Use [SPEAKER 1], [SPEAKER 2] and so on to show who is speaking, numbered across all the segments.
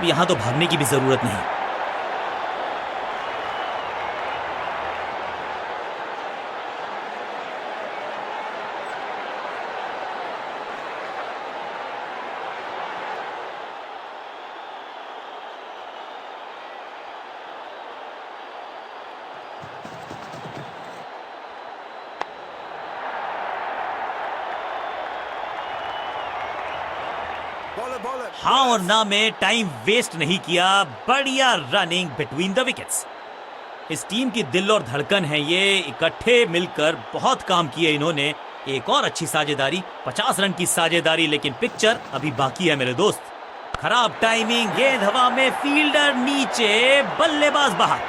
[SPEAKER 1] अब यहां तो भागने की भी जरूरत नहीं। हाँ और ना में टाइम वेस्ट नहीं किया, बढ़िया रनिंग बिटवीन द विकेट्स। इस टीम की दिल और धड़कन है ये, इकट्ठे मिलकर बहुत काम किए इन्होंने। एक और अच्छी साझेदारी, 50 रन की साझेदारी, लेकिन पिक्चर अभी बाकी है मेरे दोस्त। खराब टाइमिंग, गेंद हवा में, फील्डर नीचे, बल्लेबाज बाहर।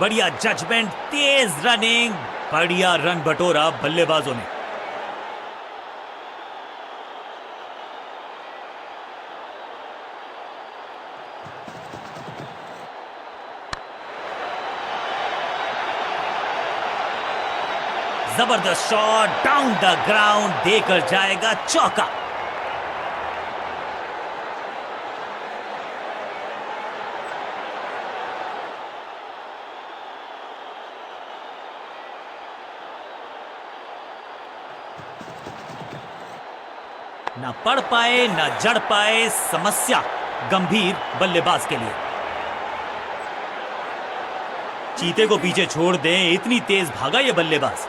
[SPEAKER 1] बढ़िया जजमेंट, तेज रनिंग, बढ़िया रन बटोरा बल्लेबाजों ने। जबरदस्त शॉट, डाउन द ग्राउंड, देकर जाएगा चौका। ना पढ़ पाए ना जड़ पाए, समस्या गंभीर बल्लेबाज के लिए। चीते को पीछे छोड़ दें, इतनी तेज भागा ये बल्लेबाज।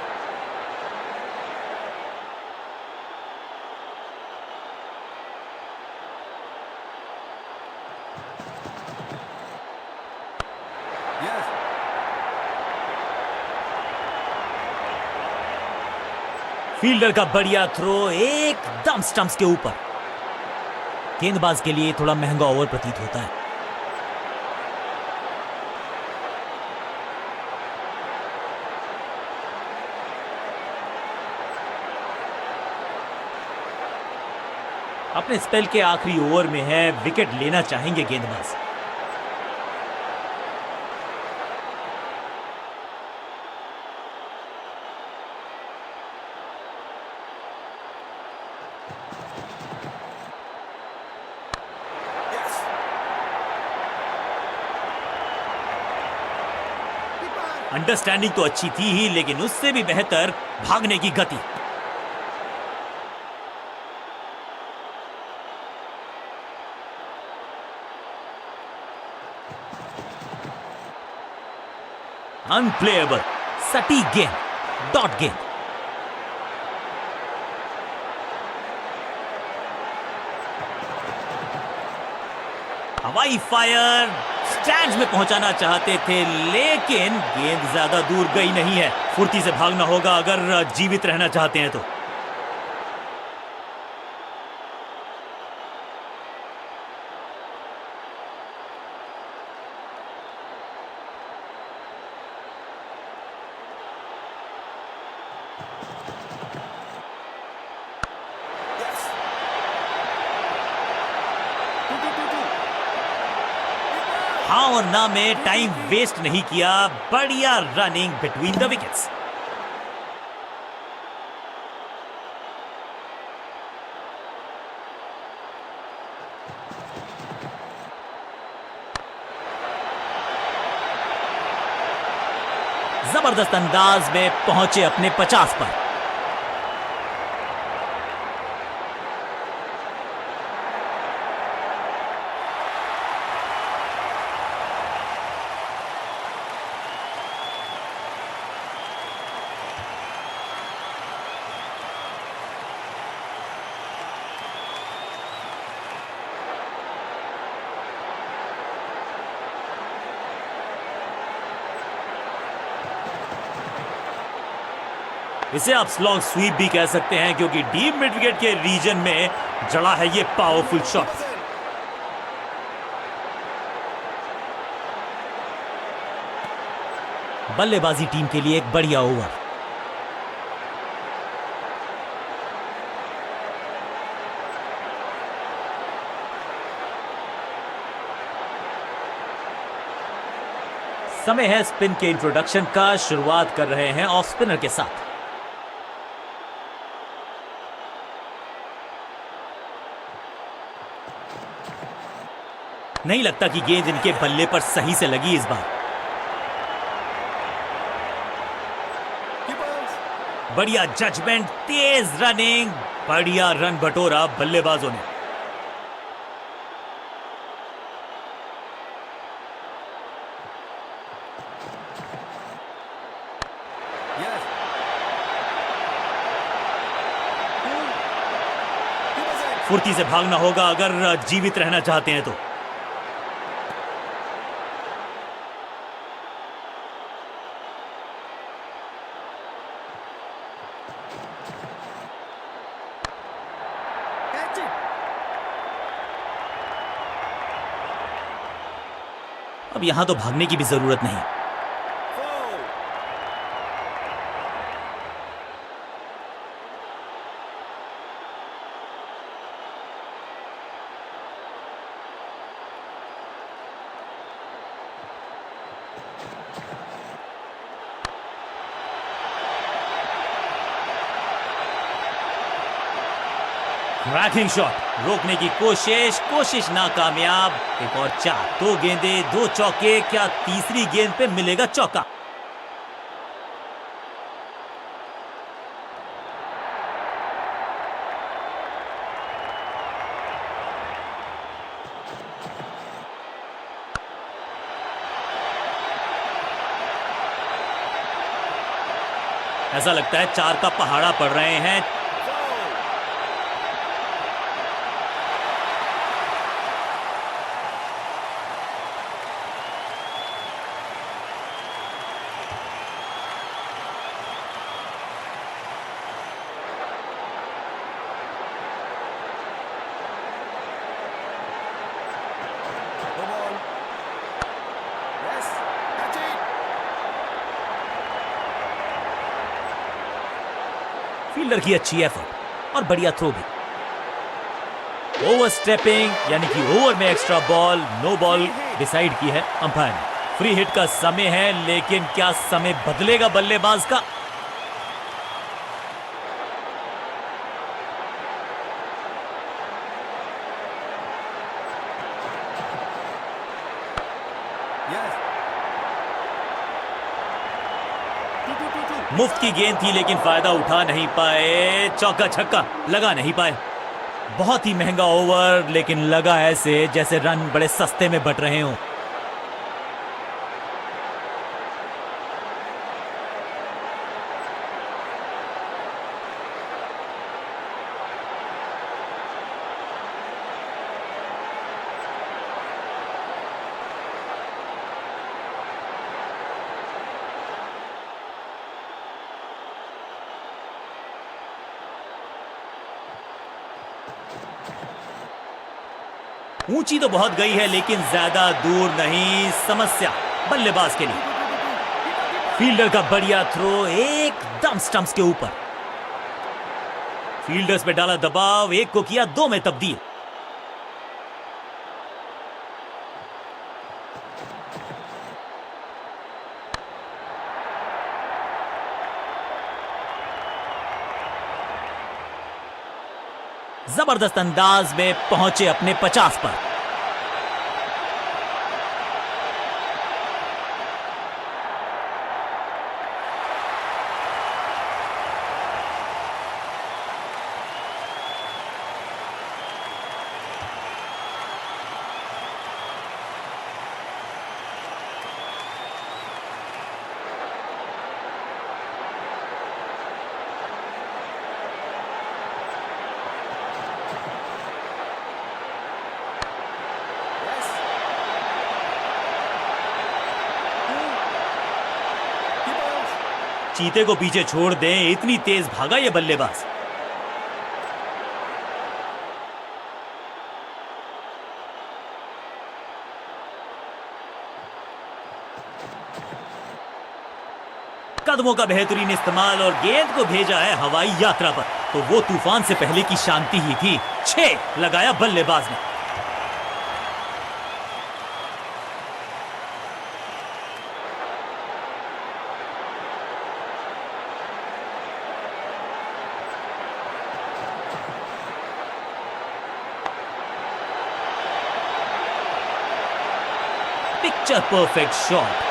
[SPEAKER 1] फील्डर का बढ़िया थ्रो, एकदम स्टंप्स के ऊपर। गेंदबाज के लिए थोड़ा महंगा ओवर प्रतीत होता है। अपने स्पेल के आखिरी ओवर में है, विकेट लेना चाहेंगे गेंदबाज। अंडरस्टैंडिंग तो अच्छी थी ही, लेकिन उससे भी बेहतर भागने की गति। अनप्लेएबल, सटीक गेंद, डॉट गेंद। हवाई फायर, स्टैंड्स में पहुंचाना चाहते थे, लेकिन गेंद ज्यादा दूर गई नहीं है। फुर्ती से भागना होगा अगर जीवित रहना चाहते हैं तो। हाँ और ना में टाइम वेस्ट नहीं किया, बढ़िया रनिंग बिटवीन द विकेट्स। जबरदस्त अंदाज में पहुंचे अपने 50 पर। इसे आप स्लॉग स्वीप भी कह सकते हैं, क्योंकि डीप मिड विकेट के रीजन में जड़ा है ये पावरफुल शॉट। बल्लेबाजी टीम के लिए एक बढ़िया ओवर। समय है स्पिन के इंट्रोडक्शन का। शुरुआत कर रहे हैं ऑफ स्पिनर के साथ। नहीं लगता कि गेंद इनके बल्ले पर सही से लगी इस बार। बढ़िया जजमेंट, तेज रनिंग, बढ़िया रन बटोरा बल्लेबाजों ने। फुर्ती से भागना होगा अगर जीवित रहना चाहते हैं तो। अब यहां तो भागने की भी जरूरत नहीं। क्रैकिंग शॉट, रोकने की कोशिश नाकामयाब। एक और चार, दो गेंदे, दो चौके, क्या तीसरी गेंद पे मिलेगा चौका? ऐसा लगता है चार का पहाड़ा पड़ रहे हैं। फील्डर की अच्छी एफर्ट और बढ़िया थ्रो भी। ओवर स्टेपिंग यानी कि ओवर में extra ball, no ball decide की है अंपायर ने। फ्री हिट का समय है, लेकिन क्या समय बदलेगा बल्लेबाज का? मुफ्त की गेंद थी लेकिन फायदा उठा नहीं पाए। चौका छक्का लगा नहीं पाए। बहुत ही महंगा ओवर, लेकिन लगा ऐसे जैसे रन बड़े सस्ते में बट रहे हों। ऊंची तो बहुत गई है लेकिन ज्यादा दूर नहीं। समस्या बल्लेबाज के लिए। फील्डर का बढ़िया थ्रो एकदम स्टंप्स के ऊपर। फील्डर्स पे डाला दबाव, एक को किया दो में तब्दील। जबरदस्त अंदाज में पहुंचे अपने 50 पर। चीते को पीछे छोड़ दें, इतनी तेज भागा ये बल्लेबाज। कदमों का बेहतरीन इस्तेमाल और गेंद को भेजा है हवाई यात्रा पर। तो वो तूफान से पहले की शांति ही थी। 6 लगाया बल्लेबाज ने। Picture perfect shot.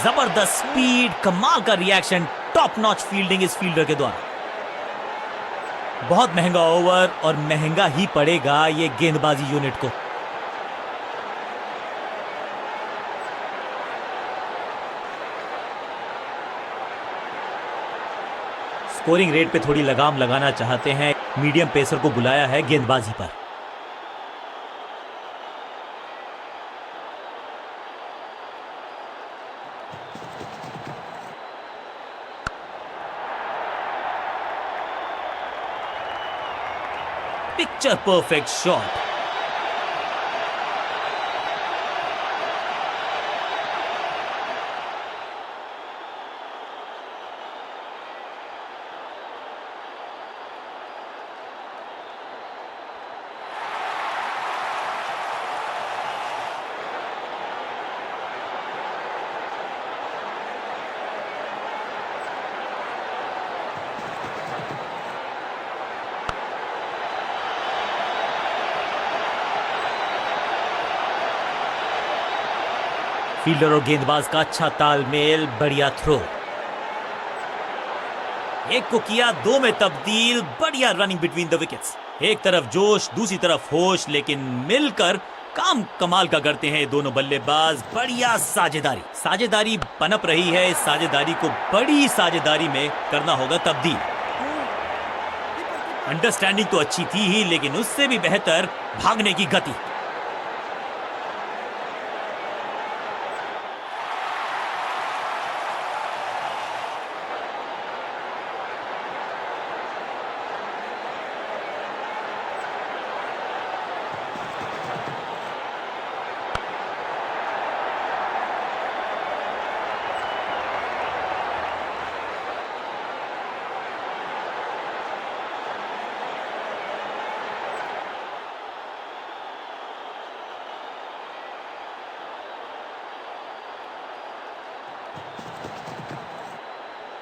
[SPEAKER 1] जबरदस्त स्पीड, कमाल का रिएक्शन, टॉप नॉच फील्डिंग इस फील्डर के द्वारा। बहुत महंगा ओवर और महंगा ही पड़ेगा ये गेंदबाजी यूनिट को। स्कोरिंग रेट पे थोड़ी लगाम लगाना चाहते हैं, मीडियम पेसर को बुलाया है गेंदबाजी पर। Picture perfect shot. फील्डर और गेंदबाज का अच्छा तालमेल, बढ़िया थ्रो। एक को किया दो में तब्दील, बढ़िया रनिंग बिटवीन द विकेट्स। एक तरफ जोश, दूसरी तरफ होश, लेकिन मिलकर काम कमाल का करते हैं दोनों बल्लेबाज। बढ़िया साझेदारी, साझेदारी पनप रही है। इस साझेदारी को बड़ी साझेदारी में करना होगा तब्दील। अंडरस्टैंडिंग तो अच्छी थी ही, लेकिन उससे भी बेहतर भागने की गति।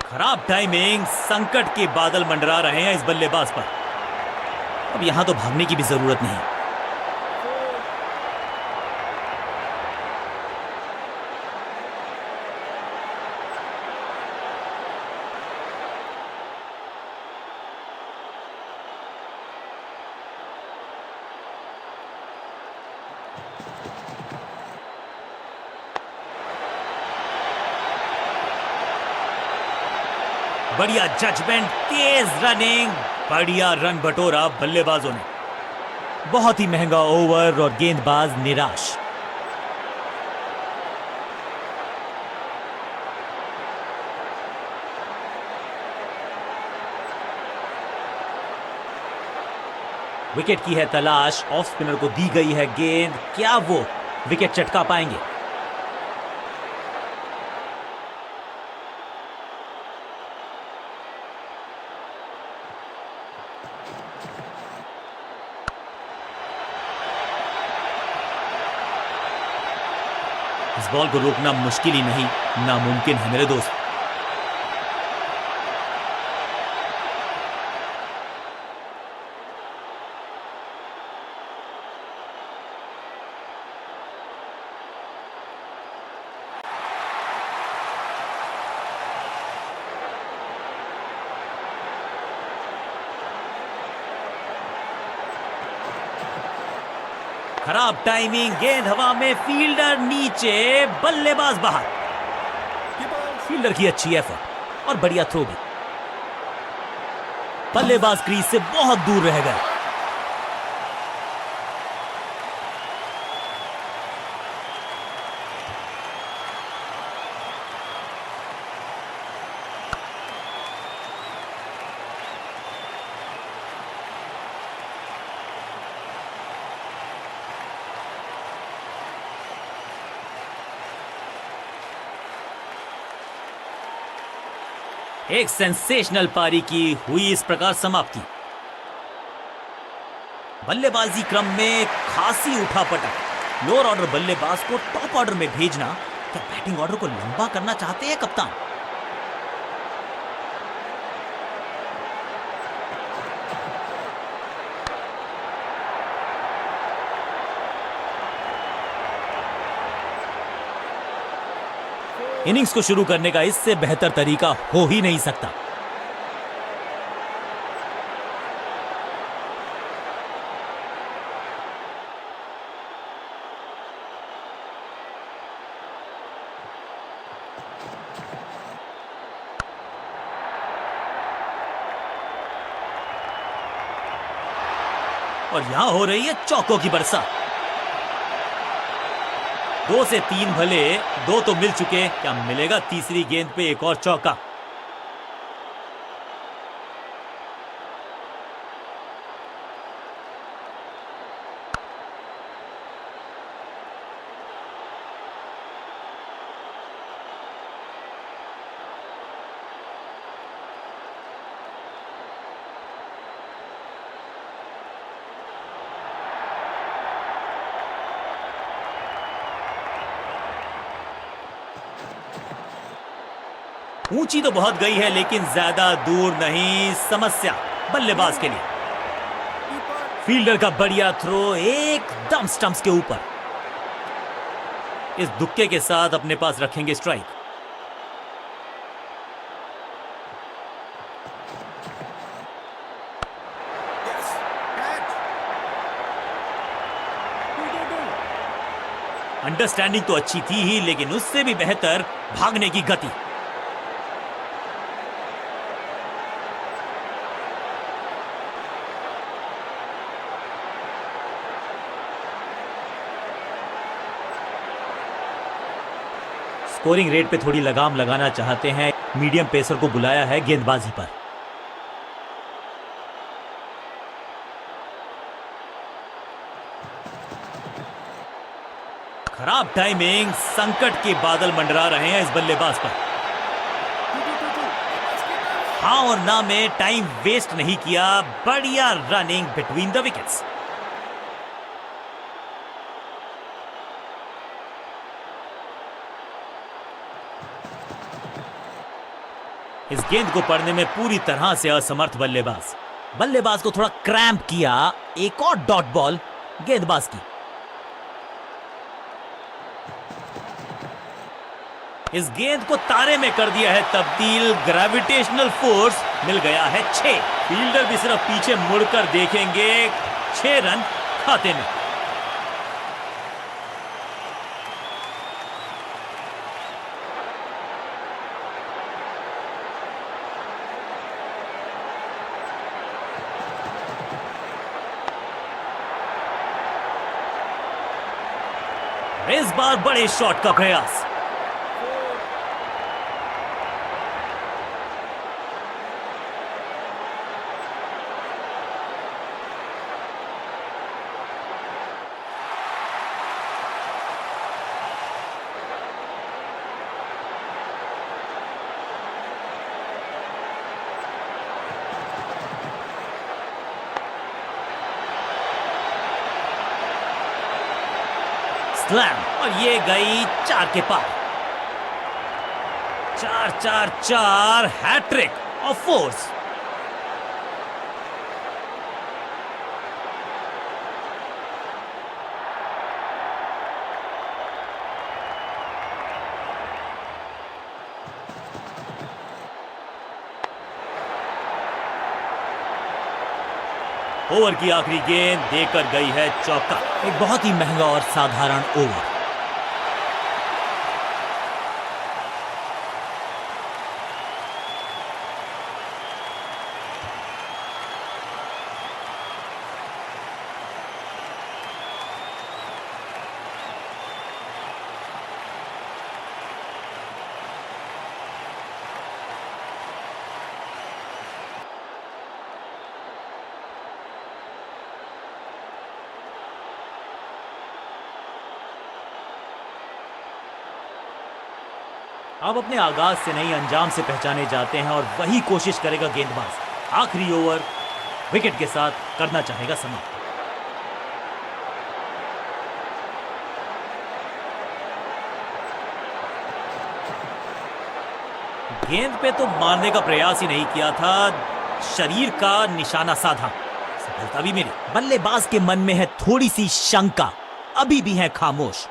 [SPEAKER 1] खराब टाइमिंग, संकट के बादल मंडरा रहे हैं इस बल्लेबाज पर। अब यहां तो भागने की भी जरूरत नहीं। बढ़िया जजमेंट, तेज रनिंग, बढ़िया रन बटोरा बल्लेबाजों ने। बहुत ही महंगा ओवर और गेंदबाज निराश। विकेट की है तलाश, ऑफ स्पिनर को दी गई है गेंद। क्या वो विकेट चटका पाएंगे? इस बॉल को रोकना मुश्किल ही नहीं, नामुमकिन है मेरे दोस्त। खराब टाइमिंग, गेंद हवा में, फील्डर नीचे, बल्लेबाज बाहर। फील्डर की अच्छी एफर्ट और बढ़िया थ्रो भी। बल्लेबाज क्रीज से बहुत दूर रह गए। एक सेंसेशनल पारी की हुई इस प्रकार समाप्ति। बल्लेबाजी क्रम में खासी उठापटक। लोअर ऑर्डर बल्लेबाज को टॉप ऑर्डर में भेजना, क्या बैटिंग ऑर्डर को लंबा करना चाहते हैं कप्तान? इनिंग्स को शुरू करने का इससे बेहतर तरीका हो ही नहीं सकता। और यहां हो रही है चौकों की बरसात। 2 से 3 भले, 2 तो मिल चुके, क्या मिलेगा तीसरी गेंद पे एक और चौका? ऊंची तो बहुत गई है लेकिन ज्यादा दूर नहीं। समस्या बल्लेबाज के लिए। फील्डर का बढ़िया थ्रो एकदम स्टंप्स के ऊपर। इस दुक्के के साथ अपने पास रखेंगे स्ट्राइक। अंडरस्टैंडिंग तो अच्छी थी ही, लेकिन उससे भी बेहतर भागने की गति। स्कोरिंग रेट पे थोड़ी लगाम लगाना चाहते हैं। मीडियम पेसर को बुलाया है गेंदबाजी पर। खराब टाइमिंग, संकट के बादल मंडरा रहे हैं इस बल्लेबाज पर। हाँ और ना में टाइम वेस्ट नहीं किया। बढ़िया रनिंग बिटवीन द विकेट्स। इस गेंद को पढ़ने में पूरी तरह से असमर्थ बल्लेबाज को थोड़ा क्रैम्प किया। एक और डॉट बॉल गेंदबाज की। इस गेंद को तारे में कर दिया है तब्दील। ग्रेविटेशनल फोर्स मिल गया है 6। फील्डर भी सिर्फ पीछे मुड़कर देखेंगे। 6 रन खाते में। इस बार बड़े शॉट का प्रयास। स्लैम, और ये गई 4 के पार। 4-4-4 हैट्रिक ऑफ फोर्स। ओवर की आखिरी गेंद देकर गई है चौका। एक बहुत ही महंगा और साधारण ओवर। अब अपने आगाज से नहीं अंजाम से पहचाने जाते हैं और वही कोशिश करेगा गेंदबाज। आखिरी ओवर विकेट के साथ करना चाहेगा समाप्त। गेंद पे तो मारने का प्रयास ही नहीं किया था, शरीर का निशाना साधा, सफलता भी मिली। बल्लेबाज के मन में है थोड़ी सी शंका, अभी भी है खामोश।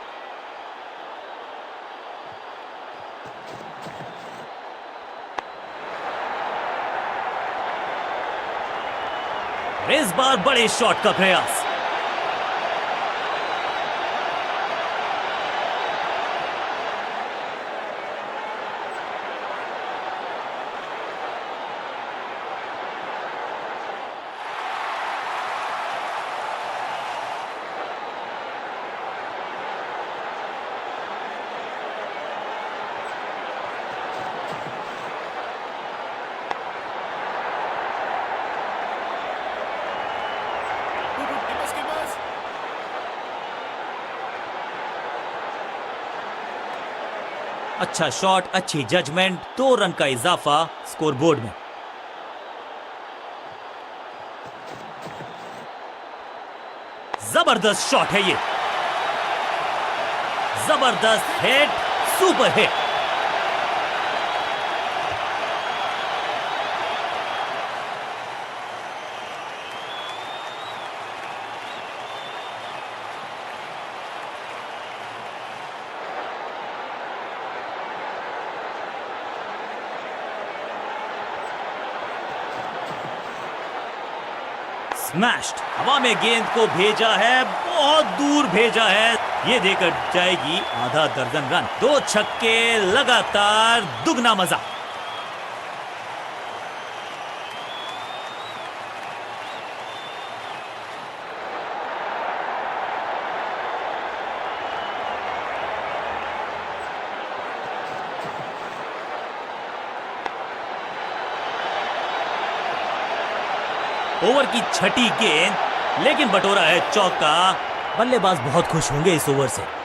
[SPEAKER 1] इस बार बड़े शॉट का प्रयास। अच्छा शॉट, अच्छी जजमेंट, 2 रन का इजाफा स्कोरबोर्ड में। जबरदस्त शॉट है ये, जबरदस्त हिट, सुपर हिट। स्मैश्ड, हवा में गेंद को भेजा है, बहुत दूर भेजा है, ये देकर जाएगी आधा दर्जन रन। 2 छक्के लगातार, दुगना मजा। ओवर की छठी गेंद, लेकिन बटोरा है चौका। बल्लेबाज बहुत खुश होंगे इस ओवर से।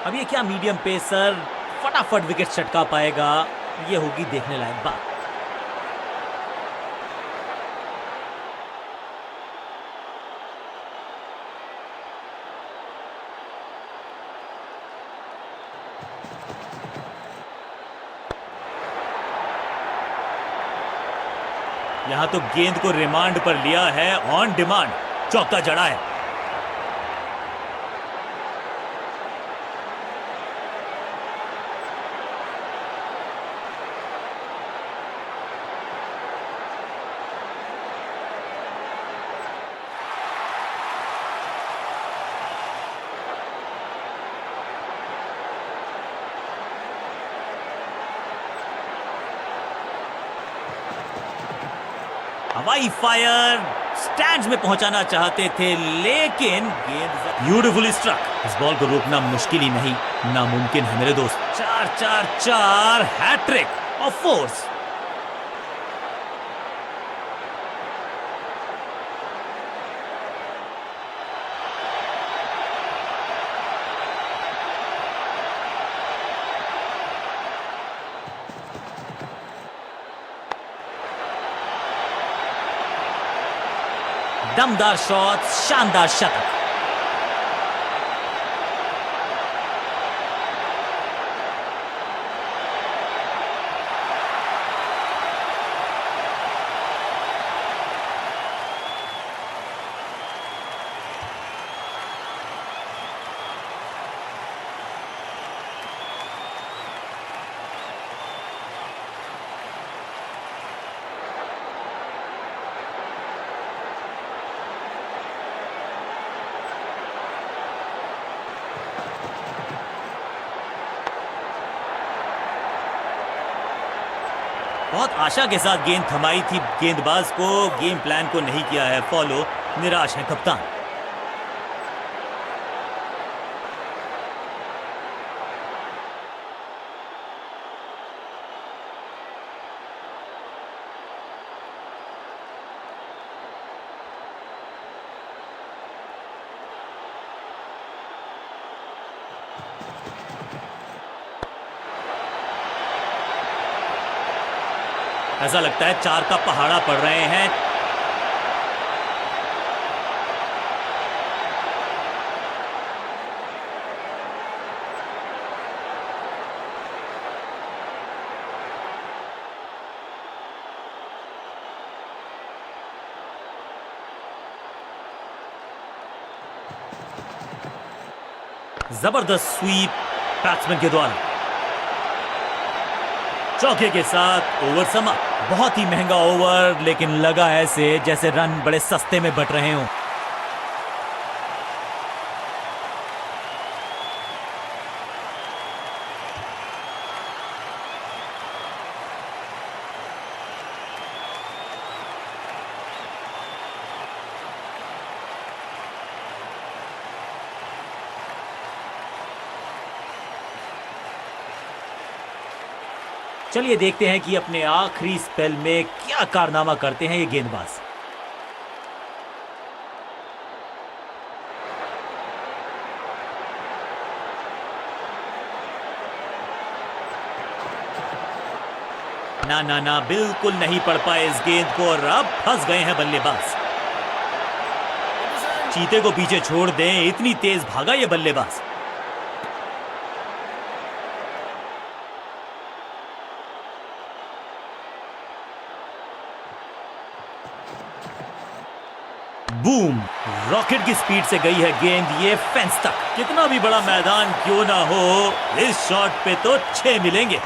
[SPEAKER 1] अब ये क्या मीडियम पेसर फटाफट विकेट चटका पाएगा, ये होगी देखने लायक बात। यहां तो गेंद को रिमांड पर लिया है, ऑन डिमांड चौका जड़ा है। हवाई फायर, स्टैंड्स में पहुंचाना चाहते थे, लेकिन गेंद ब्यूटीफुली स्ट्रक। इस बॉल को रोकना मुश्किल ही नहीं, नामुमकिन है मेरे दोस्त। 4-4-4 हैट्रिक ऑफ फोर्स। दमदार शॉट, शानदार शतक। बहुत आशा के साथ गेंद थमाई थी गेंदबाज को, गेम प्लान को नहीं किया है फॉलो, निराश है कप्तान। ऐसा लगता है 4 का पहाड़ा पड़ रहे हैं। जबरदस्त स्वीप बैट्समैन के द्वारा, चौके के साथ ओवर समाप्त। बहुत ही महंगा ओवर, लेकिन लगा ऐसे जैसे रन बड़े सस्ते में बट रहे हों। चलिए देखते हैं कि अपने आखिरी स्पेल में क्या कारनामा करते हैं ये गेंदबाज। ना ना ना, बिल्कुल नहीं पड़ पाए इस गेंद को और अब फंस गए हैं बल्लेबाज। चीते को पीछे छोड़ दें, इतनी तेज भागा ये बल्लेबाज। बूम, रॉकेट की स्पीड से गई है गेंद ये फेंस तक। कितना भी बड़ा मैदान क्यों ना हो, इस शॉट पे तो 6 मिलेंगे।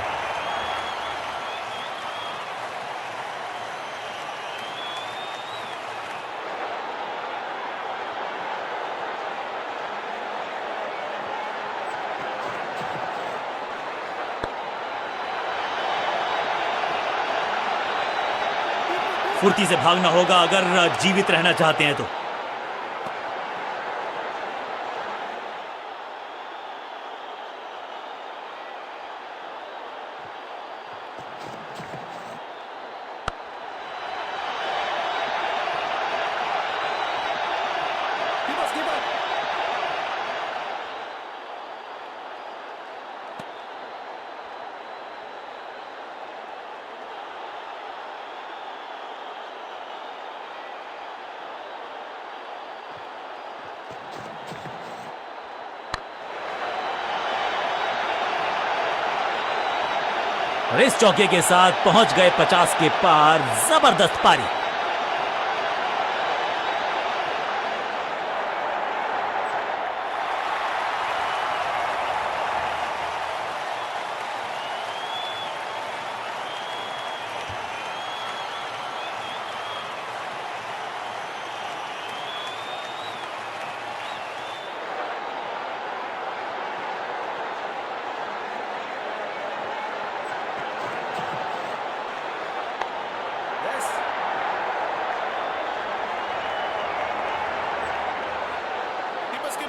[SPEAKER 1] फुर्ती से भागना होगा अगर जीवित रहना चाहते हैं तो। और इस चौके के साथ पहुंच गए 50 के पार। जबरदस्त पारी।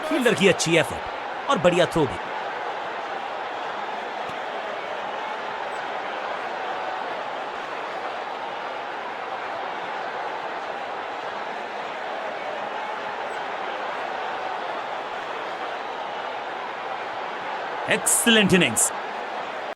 [SPEAKER 1] फील्डर की अच्छी एफर्ट और बढ़िया थ्रो भी। Excellent innings.